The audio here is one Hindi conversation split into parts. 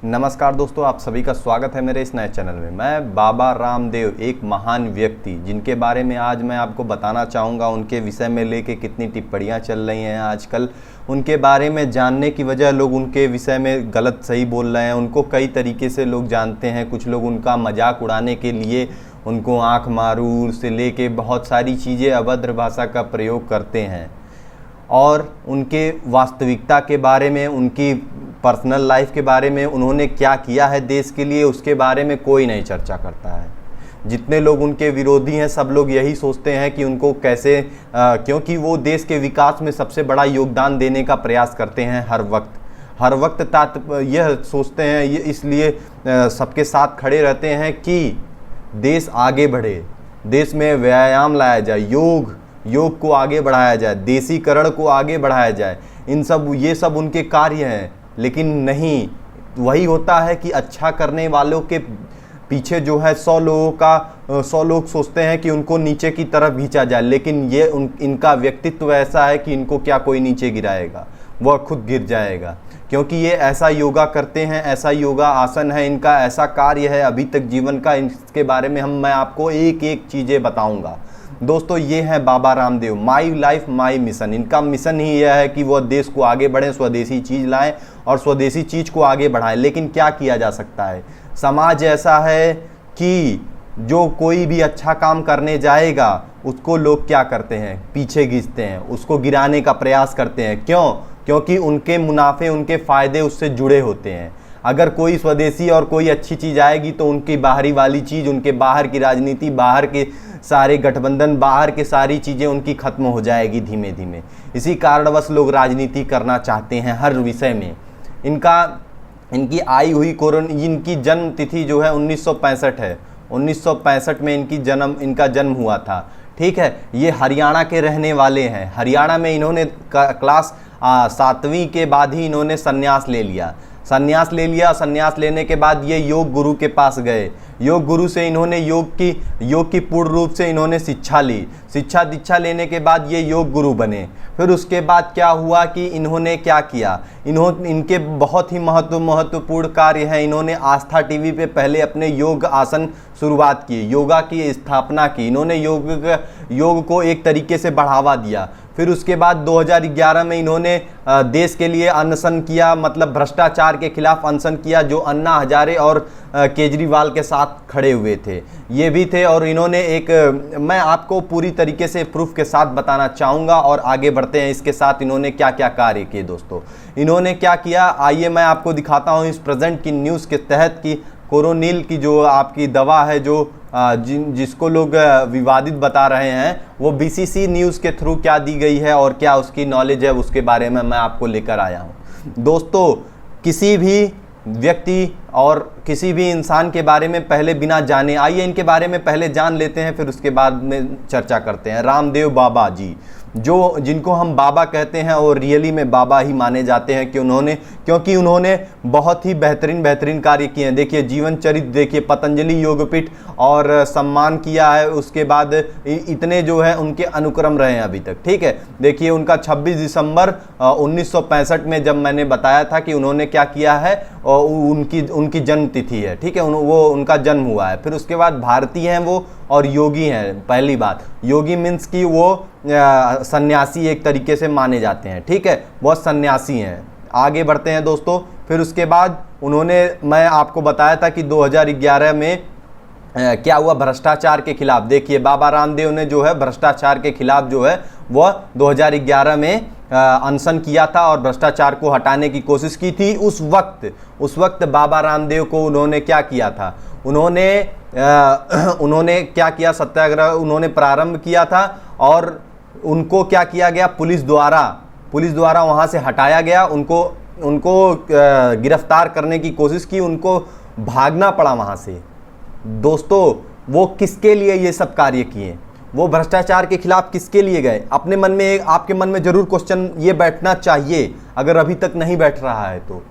नमस्कार दोस्तों, आप सभी का स्वागत है मेरे इस नए चैनल में। मैं बाबा रामदेव, एक महान व्यक्ति जिनके बारे में आज मैं आपको बताना चाहूँगा। उनके विषय में लेके कितनी टिप्पणियाँ चल रही हैं आजकल, उनके बारे में जानने की वजह लोग उनके विषय में गलत सही बोल रहे हैं। उनको कई तरीके से लोग जानते हैं। कुछ लोग उनका मजाक उड़ाने के लिए उनको आँख मारू से लेके बहुत सारी चीज़ें अभद्र भाषा का प्रयोग करते हैं, और उनके वास्तविकता के बारे में, उनकी पर्सनल लाइफ के बारे में, उन्होंने क्या किया है देश के लिए, उसके बारे में कोई नहीं चर्चा करता है। जितने लोग उनके विरोधी हैं सब लोग यही सोचते हैं कि उनको कैसे क्योंकि वो देश के विकास में सबसे बड़ा योगदान देने का प्रयास करते हैं हर वक्त यह सोचते हैं, ये इसलिए सबके साथ खड़े रहते हैं कि देश आगे बढ़े, देश में व्यायाम लाया जाए, योग को आगे बढ़ाया जाए, देसीकरण को आगे बढ़ाया जाए। ये सब उनके कार्य हैं। लेकिन नहीं, वही होता है कि अच्छा करने वालों के पीछे जो है 100 लोग सोचते हैं कि उनको नीचे की तरफ खींचा जाए। लेकिन इनका व्यक्तित्व ऐसा है कि इनको क्या कोई नीचे गिराएगा, वह खुद गिर जाएगा। क्योंकि ये ऐसा योगा करते हैं, ऐसा योगा आसन है इनका, ऐसा कार्य है अभी तक जीवन का। इसके बारे में मैं आपको एक एक चीज़ें बताऊंगा। दोस्तों, ये है Baba Ramdev, my life my mission. इनका मिशन ही यह है कि वह देश को आगे बढ़ें, स्वदेशी चीज़ लाएं और स्वदेशी चीज़ को आगे बढ़ाएं। लेकिन क्या किया जा सकता है? समाज ऐसा है कि जो कोई भी अच्छा काम करने जाएगा उसको लोग क्या करते हैं? पीछे खींचते हैं, उसको गिराने का प्रयास करते हैं। क्यों? क्योंकि उनके मुनाफे, उनके फ़ायदे उससे जुड़े होते हैं। अगर कोई स्वदेशी और कोई अच्छी चीज़ आएगी तो उनकी बाहरी वाली चीज़, उनके बाहर की राजनीति, बाहर के सारे गठबंधन, बाहर के सारी चीज़ें उनकी ख़त्म हो जाएगी धीमे धीमे। इसी कारणवश लोग राजनीति करना चाहते हैं हर विषय में। इनकी आई हुई इनकी जन्म तिथि जो है 1965 है। 1965 में इनका जन्म हुआ था। ठीक है, ये हरियाणा के रहने वाले हैं। हरियाणा में इन्होंने क्लास 7वीं के बाद ही इन्होंने संन्यास ले लिया। संन्यास लेने के बाद ये योग गुरु के पास गए। योग गुरु से इन्होंने योग की पूर्ण रूप से इन्होंने शिक्षा ली। दीक्षा लेने के बाद ये योग गुरु बने। फिर उसके बाद क्या हुआ कि इन्होंने क्या किया? इनके बहुत ही महत्वपूर्ण कार्य है। इन्होंने आस्था टीवी पे पहले अपने योग आसन शुरुआत की, योगा की स्थापना की। इन्होंने योग को एक तरीके से बढ़ावा दिया। फिर उसके बाद 2011 में इन्होंने देश के लिए अनशन किया, मतलब भ्रष्टाचार के खिलाफ अनशन किया, जो अन्ना हजारे और केजरीवाल के साथ खड़े हुए थे, ये भी थे। और इन्होंने मैं आपको पूरी तरीके से प्रूफ के साथ बताना चाहूँगा और आगे बढ़ते हैं इसके साथ इन्होंने क्या क्या कार्य किए। दोस्तों, इन्होंने क्या किया, आइए मैं आपको दिखाता हूँ इस प्रेजेंट की न्यूज़ के तहत कि कोरोनिल की जो आपकी दवा है, जो जिसको लोग विवादित बता रहे हैं, वो बीसीसी न्यूज़ के थ्रू क्या दी गई है और क्या उसकी नॉलेज है, उसके बारे में मैं आपको लेकर आया हूँ। दोस्तों, किसी भी व्यक्ति और किसी भी इंसान के बारे में पहले बिना जाने, आइए इनके बारे में पहले जान लेते हैं, फिर उसके बाद में चर्चा करते हैं। रामदेव बाबा जी, जिनको हम बाबा कहते हैं और रियली में बाबा ही माने जाते हैं क्योंकि उन्होंने बहुत ही बेहतरीन कार्य किए हैं। देखिए जीवन चरित्र देखिए, पतंजलि योगपीठ और सम्मान किया है। उसके बाद इतने जो है उनके अनुक्रम रहे हैं अभी तक। ठीक है, देखिए उनका 26 दिसंबर 1965 में, जब मैंने बताया था कि उन्होंने क्या किया है, उनकी जन्म तिथि है। ठीक है, वो उनका जन्म हुआ है। फिर उसके बाद भारतीय हैं वो और योगी हैं। पहली बात, योगी मीन्स कि वो सन्यासी एक तरीके से माने जाते हैं। ठीक है, वो सन्यासी हैं। आगे बढ़ते हैं दोस्तों। फिर उसके बाद मैं आपको बताया था कि 2011 में क्या हुआ, भ्रष्टाचार के खिलाफ। देखिए बाबा रामदेव ने जो है भ्रष्टाचार के खिलाफ जो है वह 2011 में अनशन किया था और भ्रष्टाचार को हटाने की कोशिश की थी। उस वक्त बाबा रामदेव को उन्होंने क्या किया था, उन्होंने क्या किया, सत्याग्रह उन्होंने प्रारंभ किया था और उनको क्या किया गया, पुलिस द्वारा वहाँ से हटाया गया। उनको गिरफ्तार करने की कोशिश की, उनको भागना पड़ा वहाँ से। दोस्तों, वो किसके लिए ये सब कार्य किए? वो भ्रष्टाचार के खिलाफ किसके लिए गए? आपके मन में जरूर क्वेश्चन ये बैठना चाहिए। अगर अभी तक नहीं बैठ रहा है तो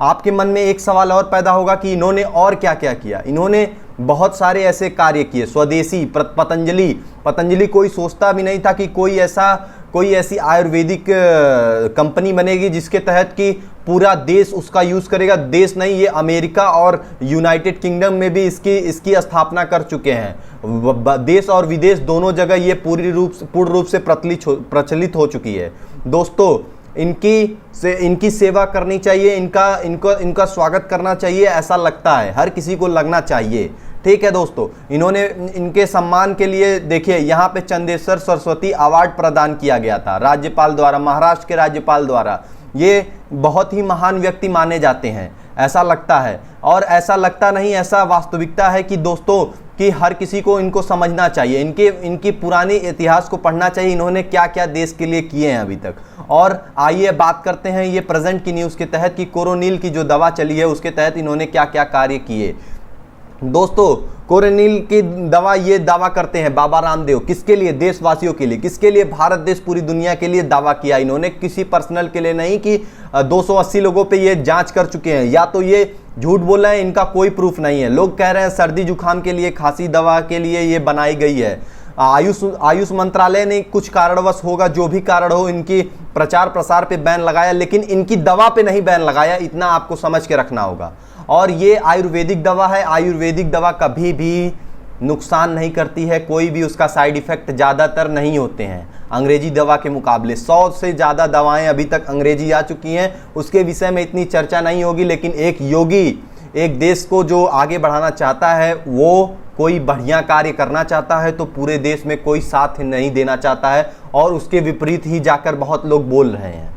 आपके मन में एक सवाल और पैदा होगा कि इन्होंने और क्या क्या किया। इन्होंने बहुत सारे ऐसे कार्य किए। स्वदेशी, पतंजलि कोई सोचता भी नहीं था कि कोई ऐसा कोई ऐसी आयुर्वेदिक कंपनी बनेगी जिसके तहत कि पूरा देश उसका यूज़ करेगा। देश नहीं, ये अमेरिका और यूनाइटेड किंगडम में भी इसकी स्थापना कर चुके हैं। देश और विदेश दोनों जगह ये पूर्ण रूप से प्रचलित हो चुकी है। दोस्तों, इनकी सेवा करनी चाहिए, इनका स्वागत करना चाहिए, ऐसा लगता है, हर किसी को लगना चाहिए। ठीक है दोस्तों, इन्होंने इनके सम्मान के लिए देखिए यहाँ पे चंदेश्वर सरस्वती अवार्ड प्रदान किया गया था राज्यपाल द्वारा, महाराष्ट्र के राज्यपाल द्वारा। ये बहुत ही महान व्यक्ति माने जाते हैं, ऐसा लगता है। और ऐसा लगता नहीं, ऐसा वास्तविकता है कि दोस्तों कि हर किसी को इनको समझना चाहिए, इनकी पुरानी इतिहास को पढ़ना चाहिए, इन्होंने क्या क्या देश के लिए किए हैं अभी तक। और आइए बात करते हैं ये प्रेजेंट की न्यूज़ के तहत कि कोरोनिल की जो दवा चली है उसके तहत इन्होंने क्या क्या कार्य किए। दोस्तों, कोरोनिल की दवा, ये दावा करते हैं बाबा रामदेव, किसके लिए? देशवासियों के लिए। किसके लिए? भारत देश, पूरी दुनिया के लिए दावा किया इन्होंने, किसी पर्सनल के लिए नहीं कि 280 लोगों पे ये जांच कर चुके हैं, या तो ये झूठ बोल रहे हैं, इनका कोई प्रूफ नहीं है। लोग कह रहे हैं सर्दी जुकाम के लिए, खांसी दवा के लिए ये बनाई गई है। आयुष मंत्रालय ने कुछ कारणवश होगा, जो भी कारण हो, इनकी प्रचार प्रसार पे बैन लगाया, लेकिन इनकी दवा पे नहीं बैन लगाया, इतना आपको समझ के रखना होगा। और ये आयुर्वेदिक दवा है, आयुर्वेदिक दवा कभी भी नुकसान नहीं करती है, कोई भी उसका साइड इफेक्ट ज़्यादातर नहीं होते हैं अंग्रेजी दवा के मुकाबले। 100 से ज़्यादा दवाएं अभी तक अंग्रेजी आ चुकी हैं, उसके विषय में इतनी चर्चा नहीं होगी। लेकिन एक योगी, एक देश को जो आगे बढ़ाना चाहता है, वो कोई बढ़िया कार्य करना चाहता है, तो पूरे देश में कोई साथ नहीं देना चाहता है, और उसके विपरीत ही जाकर बहुत लोग बोल रहे हैं।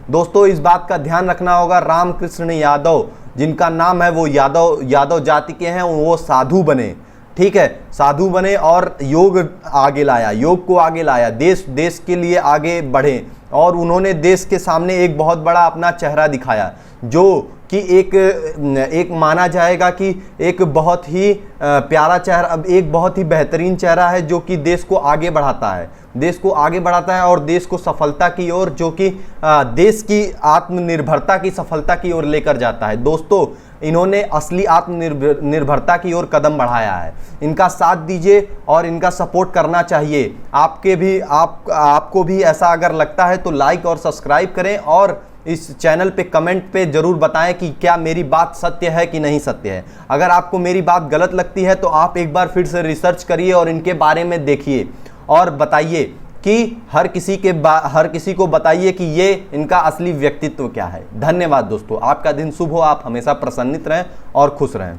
दोस्तों, इस बात का ध्यान रखना होगा, रामकृष्ण यादव जिनका नाम है, वो यादव जाति के हैं, वो साधु बने। ठीक है, साधु बने और योग आगे लाया, योग को आगे लाया, देश के लिए आगे बढ़े, और उन्होंने देश के सामने एक बहुत बड़ा अपना चेहरा दिखाया, जो कि एक माना जाएगा कि एक बहुत ही प्यारा चेहरा, एक बहुत ही बेहतरीन चेहरा है, जो कि देश को आगे बढ़ाता है, देश को आगे बढ़ाता है और देश को सफलता की ओर, जो कि देश की आत्मनिर्भरता की सफलता की ओर लेकर जाता है। दोस्तों, इन्होंने असली आत्मनिर्भरता की ओर कदम बढ़ाया है। इनका साथ दीजिए और इनका सपोर्ट करना चाहिए। आपको भी ऐसा अगर लगता है तो लाइक और सब्सक्राइब करें, और इस चैनल पे कमेंट पे ज़रूर बताएं कि क्या मेरी बात सत्य है कि नहीं सत्य है। अगर आपको मेरी बात गलत लगती है तो आप एक बार फिर से रिसर्च करिए और इनके बारे में देखिए, और बताइए कि हर किसी को बताइए कि ये इनका असली व्यक्तित्व क्या है। धन्यवाद दोस्तों, आपका दिन शुभ हो, आप हमेशा प्रसन्नित रहें और खुश रहें।